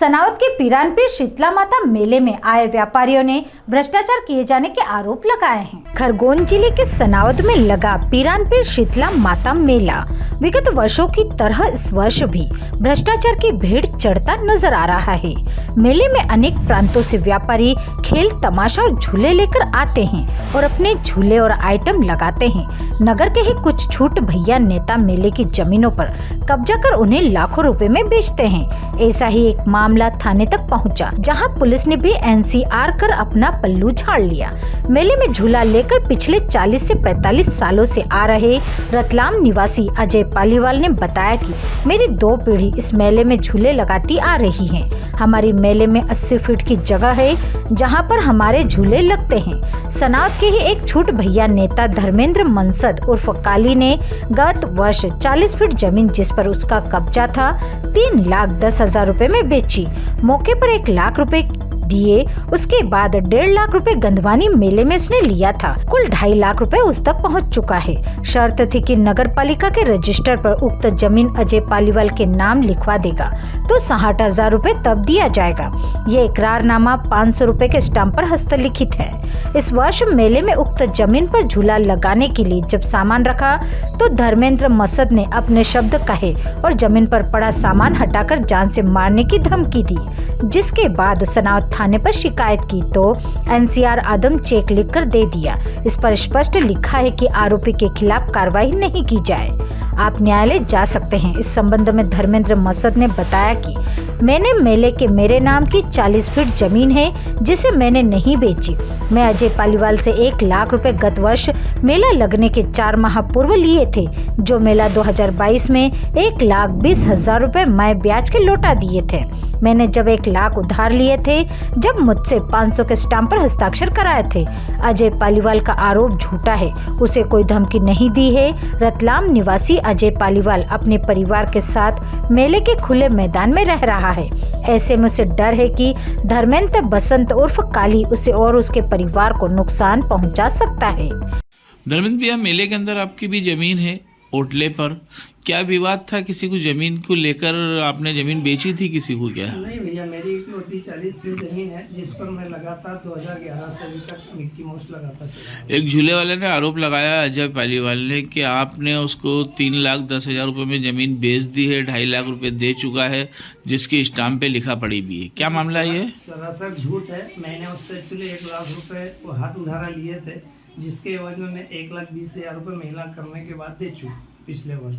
सनावद के पीरानपीर शीतला माता मेले में आए व्यापारियों ने भ्रष्टाचार किए जाने के आरोप लगाए हैं। खरगोन जिले के सनावद में लगा पीरानपीर शीतला माता मेला विगत वर्षों की तरह इस वर्ष भी भ्रष्टाचार की भीड़ चढ़ता नजर आ रहा है। मेले में अनेक प्रांतों से व्यापारी खेल तमाशा और झूले लेकर आते हैं और अपने झूले और आइटम लगाते हैं। नगर के ही कुछ छूट भैया नेता मेले की जमीनों पर कब्जा कर उन्हें लाखों रुपए में बेचते हैं। ऐसा ही एक मामला थाने तक पहुंचा, जहां पुलिस ने भी एनसीआर कर अपना पल्लू झाड़ लिया। मेले में झूला लेकर पिछले 40 से 45 सालों से आ रहे रतलाम निवासी अजय पालीवाल ने बताया कि मेरी 2 पीढ़ी इस मेले में झूले लगाती आ रही हैं। हमारी मेले में 80 फीट की जगह है जहां पर हमारे झूले लगते हैं। सनावद के ही एक छूट भैया नेता धर्मेंद्र मनसद उर्फ काली ने गत वर्ष 40 फीट जमीन जिस पर उसका कब्जा था 3,10,000 रुपए में बेची। मौके पर 1 लाख रुपए दिए। उसके बाद 1.5 लाख रुपए गंधवानी मेले में उसने लिया था। कुल 2.5 लाख रुपए उस तक पहुंच चुका है। शर्त थी कि नगर पालिका के रजिस्टर पर उक्त जमीन अजय पालीवाल के नाम लिखवा देगा तो 60,000 रुपए तब दिया जाएगा। ये इकरारनामा 500 रुपए के स्टाम्प पर हस्तलिखित है। इस वर्ष मेले में उक्त जमीन पर झूला लगाने के लिए जब सामान रखा तो धर्मेंद्र मसद ने अपने शब्द कहे और जमीन पर पड़ा सामान हटाकर जान से मारने की धमकी दी, जिसके बाद सनावद थाने पर शिकायत की तो एनसीआर आदम चेक लिखकर दे दिया। इस पर स्पष्ट लिखा है कि आरोपी के खिलाफ कार्रवाई नहीं की जाए। आप न्यायालय जा सकते हैं। इस संबंध में धर्मेंद्र मसद ने बताया कि मैंने मेले के मेरे नाम की 40 फीट जमीन है जिसे मैंने नहीं बेची। मैं अजय पालीवाल से 1 लाख रुपए गत वर्ष मेला लगने के 4 माह पूर्व लिए थे, जो मेला 2022 में 1,20,000 रुपए मैं ब्याज के लौटा दिए थे। मैंने जब 1 लाख उधार लिए थे जब मुझसे 500 के स्टाम्प पर हस्ताक्षर कराए थे। अजय पालीवाल का आरोप झूठा है। उसे कोई धमकी नहीं दी है। रतलाम निवासी अजय पालीवाल अपने परिवार के साथ मेले के खुले मैदान में रह रहा है। ऐसे में उसे डर है कि धर्मेंद्र बसंत उर्फ काली उसे और उसके परिवार को नुकसान पहुंचा सकता है। धर्मेंद्र भैया, मेले के अंदर आपकी भी जमीन है ओटले पर, क्या विवाद था? किसी को जमीन को लेकर आपने जमीन बेची थी किसी को क्या? नहीं भैया, मेरी इकलौती 40 फीट जमीन है जिस पर मैं लगातार 2011 से अभी तक मिक्की माउस लगाता चला। एक झूले वाले ने आरोप लगाया अजय पालीवाल ने कि आपने उसको 3,10,000 रुपए में जमीन बेच दी है, 2.5 लाख रुपए दे चुका है, जिसकी स्टाम्प पे लिखा पड़ी भी है। क्या मामला है ये? सरासर झूठ है। मैंने उससे एक्चुअली 1 लाख रुपए हाथ उधारा लिए थे, जिसके एवज में मैं 1,20,000 रुपए मेला करने के बाद दे चुका पिछले वर्ष।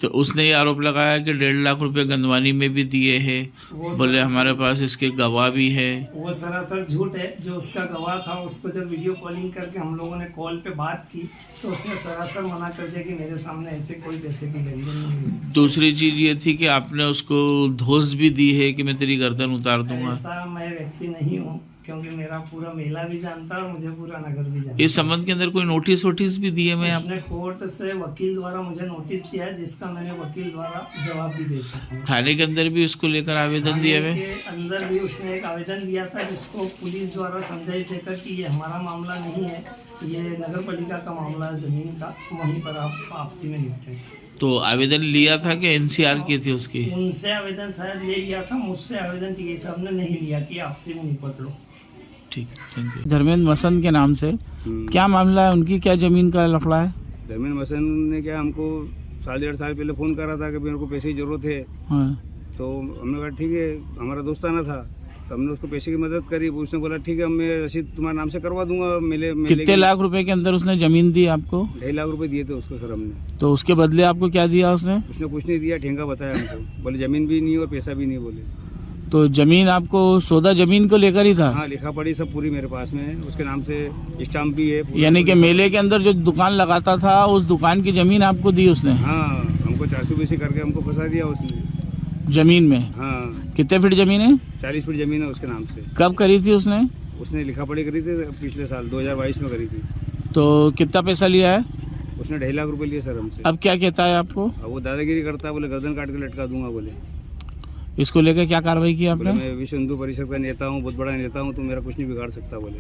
तो उसने ये आरोप लगाया कि 1.5 लाख रुपए गंधवानी में भी दिए हैं, बोले हमारे पास इसके गवाह भी है। वो सरासर झूठ है। जो उसका गवाह था उसको जब वीडियो कॉलिंग करके हम लोगों ने कॉल पे बात की तो उसने सरासर मना कर दिया कि मेरे सामने ऐसे कोई पैसे की लेन देन नहीं हुई। दूसरी चीज ये थी कि आपने उसको धोस भी दी है कि मैं तेरी गर्दन उतार दूंगा। ऐसा मैं व्यक्ति नहीं हूँ, क्योंकि मेरा पूरा मेला भी जानता है और मुझे पूरा नगर भी जानता। इस संबंध के अंदर कोई नोटिस वोटिस भी दिए? मैं उसने कोर्ट से वकील द्वारा मुझे नोटिस किया है, जिसका मैंने वकील द्वारा जवाब भी दे चुका हूं। थाने के अंदर भी उसको लेकर आवेदन दिया है? के अंदर भी उसने एक आवेदन दिया था, जिसको पुलिस द्वारा समझाई देकर कि ये हमारा मामला नहीं है, ये नगर पालिका का मामला है जमीन का, वहीं पर आप आपसी में निपटे। तो आवेदन लिया था कि एनसीआर की थी उसकी? उनसे आवेदन शायद ले लिया था, मुझसे आवेदन टीआई साहब ने नहीं लिया कि आपसी में निपट लो। ठीक, थैंक यू। धर्मेंद्र मसंद के नाम से क्या मामला है? उनकी क्या जमीन का लफड़ा है? धर्मेंद्र मसंद ने क्या हमको 1.5 साल पहले फ़ोन करा था कि मेरे को पैसे की ज़रूरत है। हाँ। तो हमने कहा ठीक है, हमारा दोस्ताना था, तो हमने उसको पैसे की मदद करी। उसने बोला ठीक है, मैं रसीद तुम्हारे नाम से करवा दूंगा। मेले कितने लाख रुपए के अंदर उसने जमीन दी आपको? 2.5 लाख रुपए दिए थे उसको सर हमने। तो उसके बदले आपको क्या दिया उसने? उसने कुछ नहीं दिया, ठेंगा बताया हमको, बोले ज़मीन भी नहीं और पैसा भी नहीं बोले। तो जमीन आपको सौदा जमीन को लेकर ही था? हाँ, लिखा पड़ी सब पूरी मेरे पास में है, उसके नाम से स्टाम्प भी है। यानी कि मेले के अंदर जो दुकान लगाता था उस दुकान की जमीन आपको दी उसने? हाँ, हमको 400 करके हमको फंसा दिया उसने जमीन में। हाँ। कितने फीट जमीन है? 40 फीट जमीन है उसके नाम से। कब करी थी उसने? उसने लिखा पड़ी करी थी पिछले साल 2022 में करी थी। तो कितना पैसा लिया है उसने? 2.5 लाख रुपए लिए सर हमसे। अब क्या कहता है आपको? अब वो दादागिरी करता है, बोले गर्दन काट के लटका दूंगा। बोले इसको लेकर क्या कार्रवाई की आपने? मैं विश्व हिंदू परिषद का नेता हूँ, बहुत बड़ा नेता हूँ, तो मेरा कुछ नहीं बिगाड़ सकता। बोले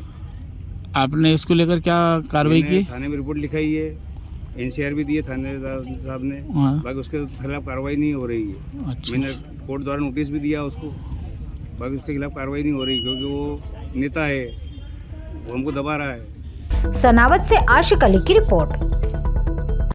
आपने इसको लेकर क्या कार्रवाई की? थाने में रिपोर्ट लिखाई है, एनसीआर भी दिए थानेदार साहब ने, हाँ। बाकी उसके खिलाफ कार्रवाई नहीं हो रही है। अच्छा। मैंने कोर्ट द्वारा नोटिस भी दिया उसको। बाकी उसके खिलाफ कार्रवाई नहीं हो रही क्योंकि वो नेता है, वो हमको दबा रहा है। सनावद से आशिक अली की रिपोर्ट।